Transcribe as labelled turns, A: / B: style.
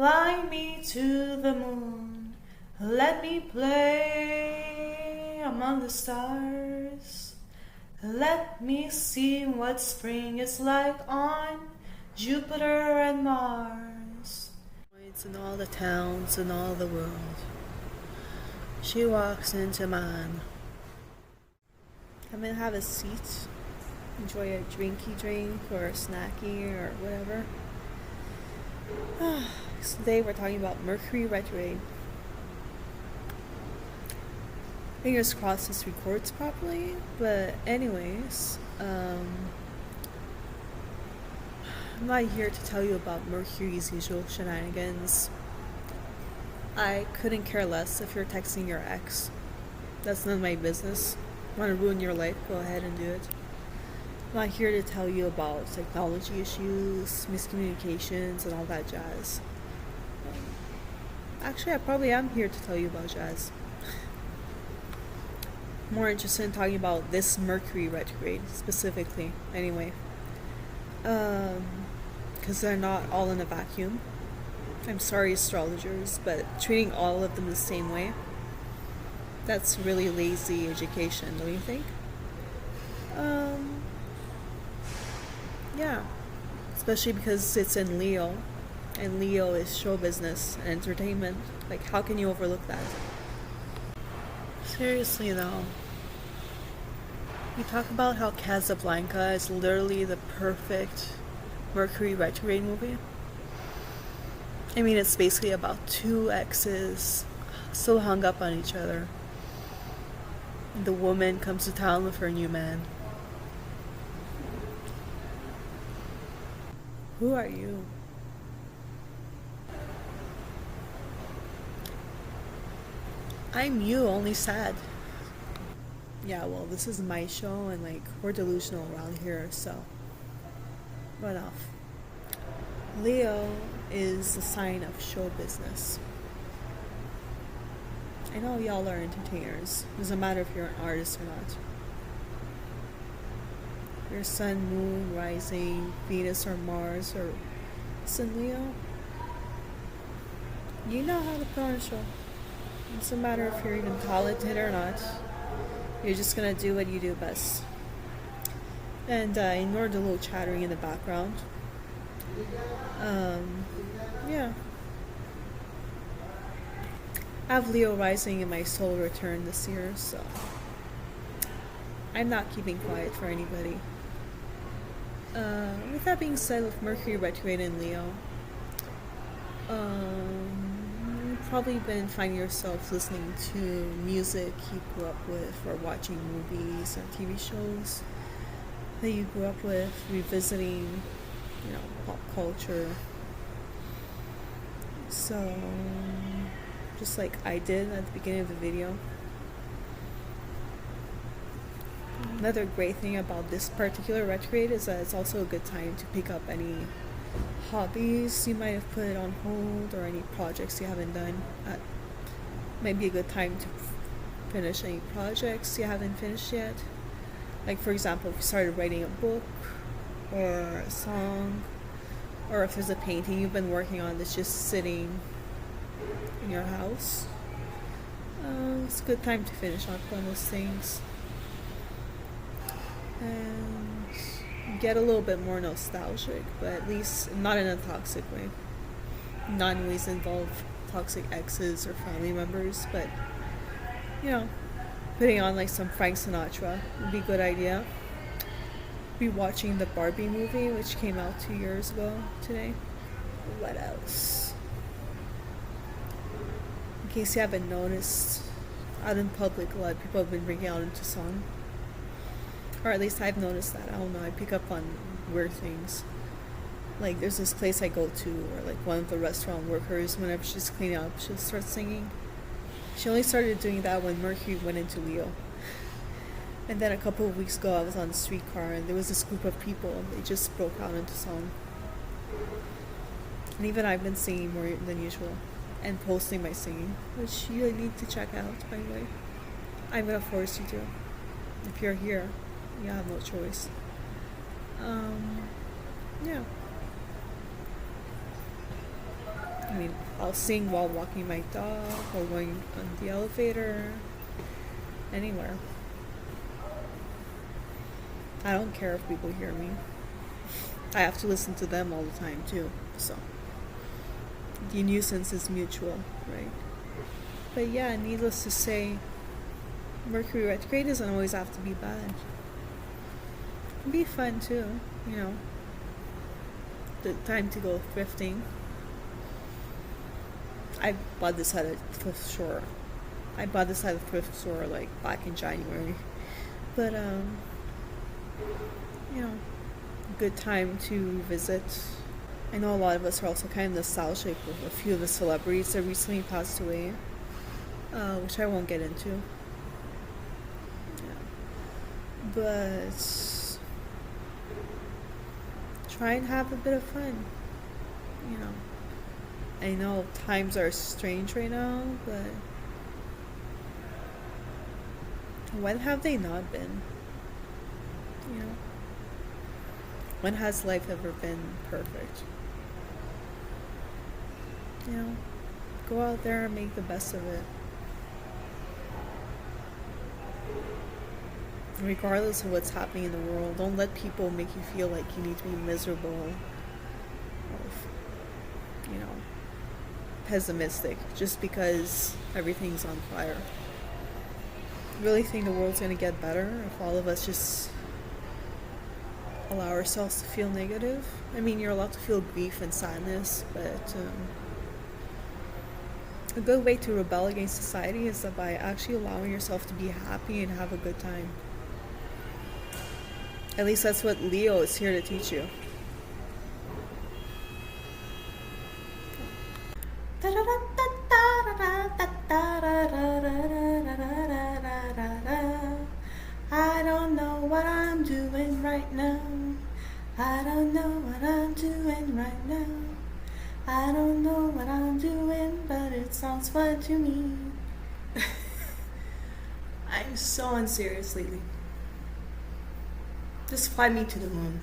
A: Fly me to the moon, let me play among the stars. Let me see what spring is like on Jupiter and Mars. It's in all the towns in all the world. She walks into mine. Come and have a seat. Enjoy a drinky drink or a snacky or whatever. So today we're talking about Mercury Retrograde. Fingers crossed this records properly, but anyways, I'm not here to tell you about Mercury's usual shenanigans. I couldn't care less if you're texting your ex. That's none of my business. Want to ruin your life? Go ahead and do it. I'm not here to tell you about technology issues, miscommunications, and all that jazz. Actually, I probably am here to tell you about jazz. More interested in talking about this Mercury retrograde specifically, anyway. Because they're not all in a vacuum. I'm sorry, astrologers, but treating all of them the same way, that's really lazy education, don't you think? Yeah. Especially because it's in Leo, and Leo is show business and entertainment. Like, how can you overlook that? Seriously though, we talk about how Casablanca is literally the perfect Mercury retrograde movie. I mean, it's basically about two exes so hung up on each other. The woman comes to town with her new man. Who are you? I'm you, only sad. Yeah, well, this is my show, and like, we're delusional around here, so run off. Leo is the sign of show business. I know y'all are entertainers. Doesn't matter if you're an artist or not. Your sun, moon, rising, Venus or Mars or Sun Leo. You know how to put on a show. It doesn't matter if you're even talented or not. You're just gonna do what you do best. And ignore the little chattering in the background. Yeah. I have Leo rising in my solar return this year, so I'm not keeping quiet for anybody. With that being said, with Mercury retrograde in Leo, you've probably been finding yourself listening to music you grew up with, or watching movies or TV shows that you grew up with, revisiting, pop culture. So, just like I did at the beginning of the video. Another great thing about this particular retrograde is that it's also a good time to pick up any hobbies you might have put on hold, or any projects you haven't done. Might be a good time to finish any projects you haven't finished yet. Like, for example, if you started writing a book or a song, or if there's a painting you've been working on that's just sitting in your house, it's a good time to finish up on those things and get a little bit more nostalgic, but at least not in a toxic way. Not always involve toxic exes or family members, but putting on like some Frank Sinatra would be a good idea. Be watching the Barbie movie, which came out 2 years ago today. What else? In case you haven't noticed, out in public, a lot of people have been breaking out into song. Or at least I've noticed that. I don't know, I pick up on weird things. Like, there's this place I go to where, like, one of the restaurant workers, whenever she's cleaning up, she'll start singing. She only started doing that when Mercury went into Leo. And then a couple of weeks ago, I was on the streetcar, and there was this group of people. They just broke out into song. And even I've been singing more than usual, and posting my singing, which you need to check out, by the way. I'm gonna force you to. If you're here, you have no choice. Yeah. I mean, I'll sing while walking my dog or going on the elevator, anywhere. I don't care if people hear me. I have to listen to them all the time too, so the nuisance is mutual, right? But yeah, needless to say, Mercury retrograde doesn't always have to be bad. It can be fun too, you know. The time to go thrifting. I bought this at a thrift store. Like back in January. But you know, good time to visit. I know a lot of us are also kind of nostalgic with a few of the celebrities that recently passed away, which I won't get into. Yeah. But try and have a bit of fun. You know, I know times are strange right now, but when have they not been? You know, when has life ever been perfect? You know, go out there and make the best of it. Regardless of what's happening in the world, don't let people make you feel like you need to be miserable or, you know, pessimistic just because everything's on fire. I really think the world's going to get better if all of us just allow ourselves to feel negative. I mean, you're allowed to feel grief and sadness, but a good way to rebel against society is that by actually allowing yourself to be happy and have a good time. At least that's what Leo is here to teach you. I don't know what I'm doing right now. I don't know what I'm doing right now. I don't know what I'm doing, but it sounds fun to me. I'm so unserious lately. Just fly me to the moon.